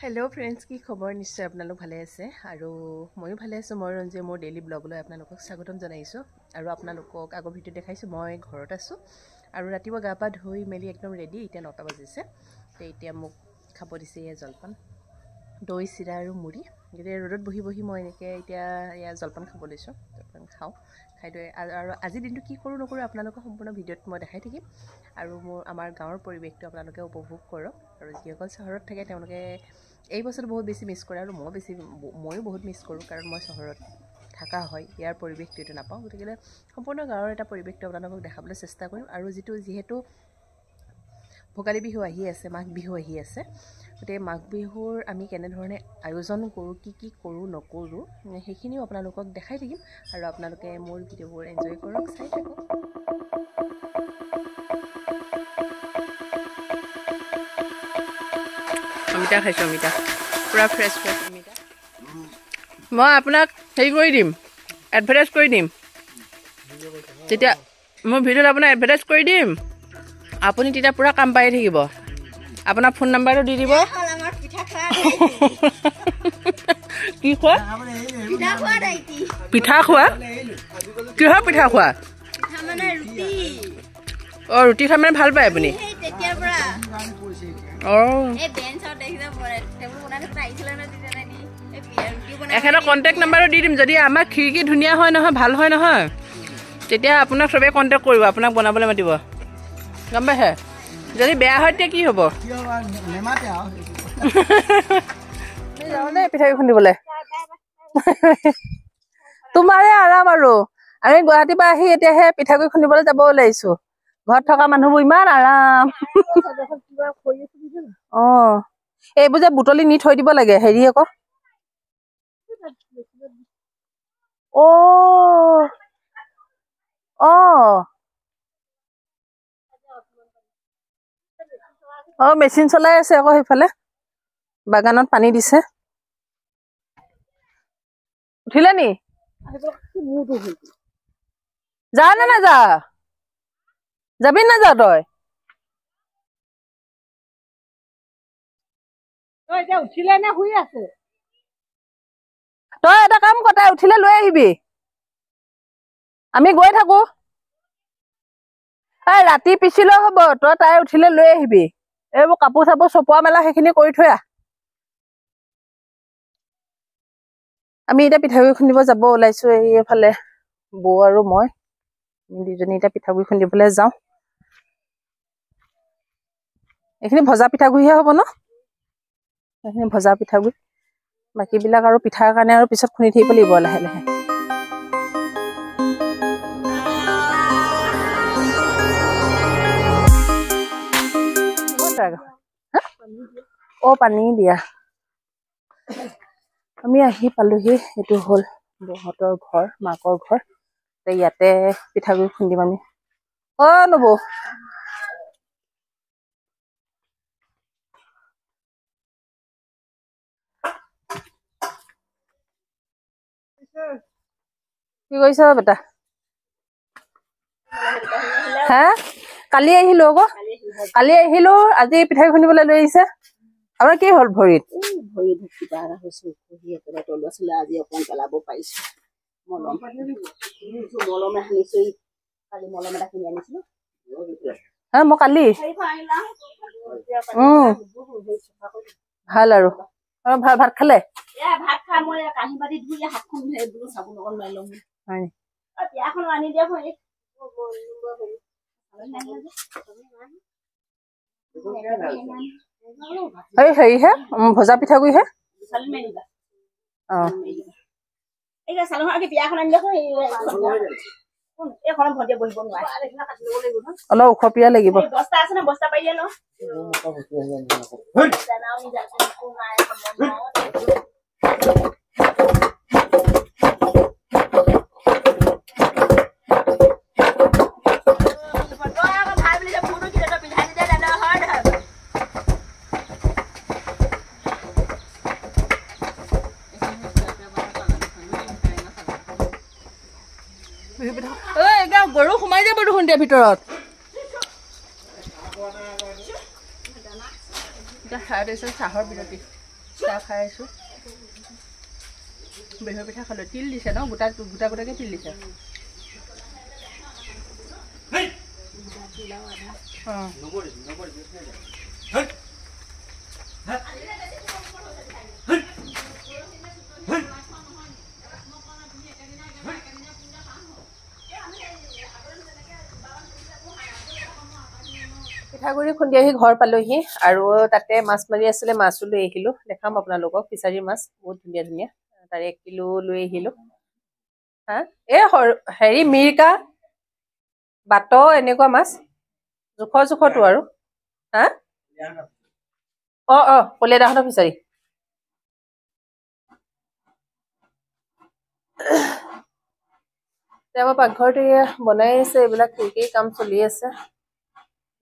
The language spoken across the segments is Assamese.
हेलो फ्रेंड्स की खबर निश्चय आपनालोक भाले आछे आरो मयो भाले आछो মই ৰঞ্জে মোৰ ডেইলি ব্লগলৈ আপোনালোকক স্বাগতম জনাইছো আৰু আপোনালোকক আগৰ ভিডিও দেখাইছো মই ঘৰত আছো আৰু ৰাতিপুৱা গা পা ধুই মেলি একদম ৰেডি এতিয়া 9টা বাজিছে তে এতিয়া মোক খাব দিছে এই জলপান দৈ চিৰা আৰু মুড়ি গতিকে ৰ'দত বহি বহি মই এনেকৈ এতিয়া ইয়া জলপান খাব লৈছো জলপান খাও খাই দৈ আৰু আজি দিনটো কি কৰো নকৰো আপোনালোকক সম্পূৰ্ণ ভিডিওত মই দেখাই থাকিম আৰু আমাৰ গাঁৱৰ পৰিৱেশটো আপোনালোকে উপভোগ কৰক আৰু যিসকল চহৰত থাকে তেওঁলোকে এই বছৰ বহুত বেছি মিছ কৰে আৰু ময়ো বহুত মিছ কৰোঁ কাৰণ মই চহৰত থাকা হয় ইয়াৰ পৰিৱেশটো এটা নাপাওঁ গতিকে সম্পূৰ্ণ গাঁৱৰ এটা পৰিৱেশটো আপোনালোকক দেখাবলৈ চেষ্টা কৰিম আৰু যিহেতু ভোগালী বিহু আহি আছে মাঘ বিহু আহি আছে গতিকে মাঘ বিহুৰ আমি কেনেধৰণে আয়োজন কৰোঁ কি কৰোঁ নকৰোঁ সেইখিনিও আপোনালোকক দেখাই থাকিম আৰু আপোনালোকে মোৰ ভিডিঅ'বোৰ এনজয় কৰক চাই থাকক অমিতা খাইছো অমিতা পুৰা ফ্ৰেছ অমিতা মই আপোনাক হেৰি কৰি দিম এডভাৰটাইজ কৰি দিম তেতিয়া মোৰ ভিডিঅ'ত আপোনাক এডভাৰটাইজ কৰি দিম আপুনি তেতিয়া পুৰা কাম পাই থাকিব আপোনাৰ ফোন নাম্বাৰটো দি দিব কি খোৱা পিঠা খোৱা কিহৰ পিঠা খোৱা অঁ ৰুটি খাই মানে ভাল পায় আপুনি এখেতৰ কণ্টেক্ট নাম্বাৰটো দি দিম যদি আমাৰ খিৰিকী ধুনীয়া হয় নহয় ভাল হয় নহয় তেতিয়া আপোনাক চবেই কণ্টেক্ট কৰিব আপোনাক বনাবলৈ মাতিব গম পাইছে যদি বেয়া হয় তেতিয়া কি হ'ব পিঠাগুড়ি খুন্দিবলৈ তোমাৰে আৰাম আৰু আমি গুৱাহাটীৰ পৰা আহি এতিয়াহে পিঠাগুড়ি খুন্দিবলৈ যাব ওলাইছো ঘৰত থকা মানুহবোৰ ইমান আৰাম অঁ এইবোৰ যে বুটলি নি থৈ দিব লাগে হেৰি আকৌ মেচিন চলাই আছে আকৌ সেইফালে বাগানত পানী দিছে উঠিলে নি যা নে নাযা যাবি নাযা তই এতিয়া উঠিলে নে শুই আছে তই এটা কাম কৰ তাই উঠিলে লৈ আহিবি আমি গৈ থাকো ৰাতি পিছিলেও হ'ব তই তাই উঠিলে লৈ আহিবি এইবোৰ কাপোৰ চাপোৰ চপোৱা মেলা সেইখিনি কৰি থৈ আহ আমি এতিয়া পিঠাগুড়ি খুন্দিব যাব ওলাইছো এইফালে বৌ আৰু মই দুজনী এতিয়া পিঠাগুড়ি খুন্দিবলৈ যাওঁ এইখিনি ভজা পিঠাগুড়িহে হ'ব ন এইখিনি ভজা পিঠাগুড়ি বাকীবিলাক আৰু পিঠাৰ কাৰণে আৰু পিছত খুন্দি থাকিব লাগিব লাহে লাহে পানী দিয়া আমি আহি পালোহি এইটো হ'ল বৌহঁতৰ ঘৰ মাকৰ ঘৰ ইয়াতে পিঠাগুড়ি খুন্দিম আমি নবৌ কি কৰিছ বেটা হা কালি আহিলো আকৌ কালি আহিলো আজি পিঠাগুড়ি খুন্দিবলৈ লৈ আহিছে আপোনাৰ কি হ'ল ভৰিত কিবা এটা হৈছে তলুৱা চলুৱা আজি অকণ পেলাব পাৰিছো মলমে সানিছো কালি মলম এটা কিনি আনিছিলো মই কালি ভাল আৰু ভাত খালে ভাত খাই মই কাঁহী বাতি ধুই হাতখন চাবোন অকণ মাৰি লম বিয়াখন আনি দিয়া হেৰিহে ভজা পিঠাগুড়িহে অলপ উখপিয়া লাগিব গৰু সোমাই যাব দেখোন দিয়া ভিতৰত চাহৰ বিৰতি চাহ খাই আছোঁ বিহু পিঠা খালোঁ তিল দিছে ন গোটা গোটা গোটাকৈ তিল দিছে পিঠাগুড়ি খুন্দি আহি ঘৰ পালোহি আৰু তাতে মাছ মাৰি আছিলে মাছো লৈ আহিলোঁ দেখাম আপোনালোকক ফিচাৰীৰ মাছ বহুত ধুনীয়া ধুনীয়া তাৰে 1 কিলো লৈ আহিলোঁ হা এই হেৰি মিৰিকা বাত এনেকুৱা মাছ জোখৰটো আৰু হা কলিয়াদাহঁতৰ ফিচাৰী আমাৰ পাকঘৰটো বনাই আছে এইবিলাক কি কাম চলি আছে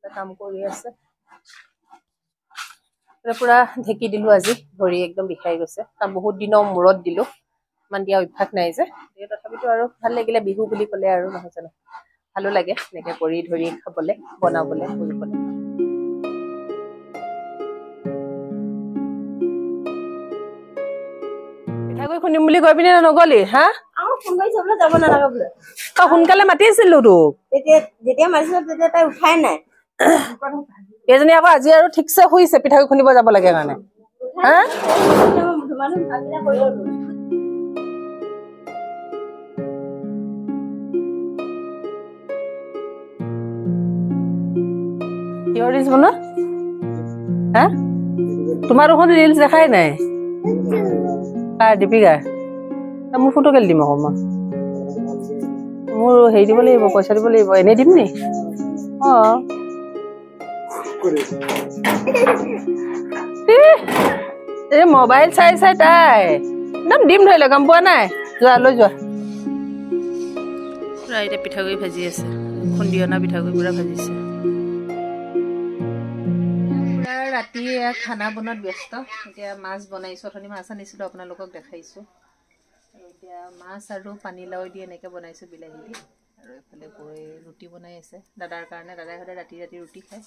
কাম কৰি আছে পুৰা ঢেকি দিলোঁ আজি ভৰি একদম বিষাই গৈছে কাৰণ বহুত দিনৰ মূৰত দিলোঁ ইমান দিয়া অভ্যাস নাই যে তথাপিতো আৰু ভাল লাগিলে বিহু বুলি ক'লে আৰু নহয় জানো ভালো লাগে এনেকৈ কৰি ধৰি খাবলৈ বনাবলৈ কৰিবলৈ পিঠাগুড়ি খুন্দিম বুলি কৈ পিনে নগলি হা ফোন কৰি চাবলৈ যাব নালাগে বোলে তই সোনকালে মাতি আছিলো তোক যেতিয়া মাতিছিলো তেতিয়া তাই উঠাই নাই এইজনী আকৌ আজি আৰু ঠিকছে শুইছে পিঠাগুড়ি খুন্দিব যাব লাগে কাৰণে হা কিহৰ ৰিলছ বনোৱা হা তোমাৰ দেখোন ৰিলছ দেখাই নাই কাৰ দীপিকা মোৰ ফটো কেলে দিম আকৌ মই মোৰ হেৰি দিব লাগিব পইচা দিব লাগিব এনেই দিম নি এই মোবাইল চাই চাই তাই একদম দিম ধৰিলে গম পোৱা নাই যোৱা লৈ যোৱা পুৰা এতিয়া পিঠাগুড়ি ভাজি আছে খুন্দি অনা পিঠাগুড়ি পুৰা ভাজিছে পুৰা ৰাতি খানা বনোৱাত ব্যস্ত এতিয়া মাছ বনাইছোঁ অথনি মাছ আনিছিলোঁ আপোনালোকক দেখাইছোঁ আৰু এতিয়া মাছ আৰু পানীলাও দি এনেকৈ বনাইছোঁ বিলাহী দি আৰু এইফালে গৈ ৰুটি বনাই আছে দাদাৰ কাৰণে দাদাই সদায় ৰাতি ৰুটি খায়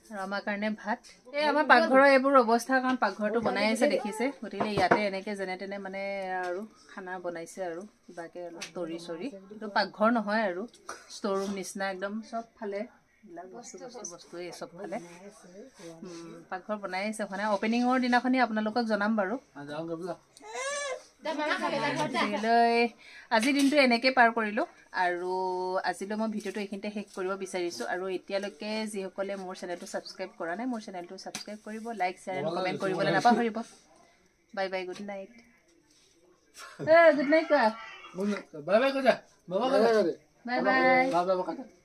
আৰু আমাৰ কাৰণে ভাত এই আমাৰ পাকঘৰৰ এইবোৰ অৱস্থা কাৰণ পাকঘৰটো বনাই আছে দেখিছে গতিকে ইয়াতে এনেকৈ যেনে তেনে মানে আৰু খানা বনাইছে আৰু কিবাকৈ অলপ তৰি চৰি কিন্তু পাকঘৰ নহয় আৰু ষ্ট'ৰ ৰুম নিচিনা একদম চব ফালে এইবিলাক বস্তুৱে চব ফালে পাকঘৰ বনাই আছে মানে অপেনিঙৰ দিনাখনি আপোনালোকক জনাম বাৰু আজিৰ দিনটো এনেকৈ পাৰ কৰিলোঁ আৰু আজিলৈ মই ভিডিঅ'টো এইখিনিতে শেষ কৰিব বিচাৰিছোঁ আৰু এতিয়ালৈকে যিসকলে মোৰ চেনেলটো ছাবস্ক্ৰাইব কৰা নাই মোৰ চেনেলটো ছাবস্ক্ৰাইব কৰিব লাইক শ্বেয়াৰ এণ্ড কমেণ্ট কৰিবলৈ নাপাহৰিব bye bye good night good night কোৱা বাই বাই বাই বাই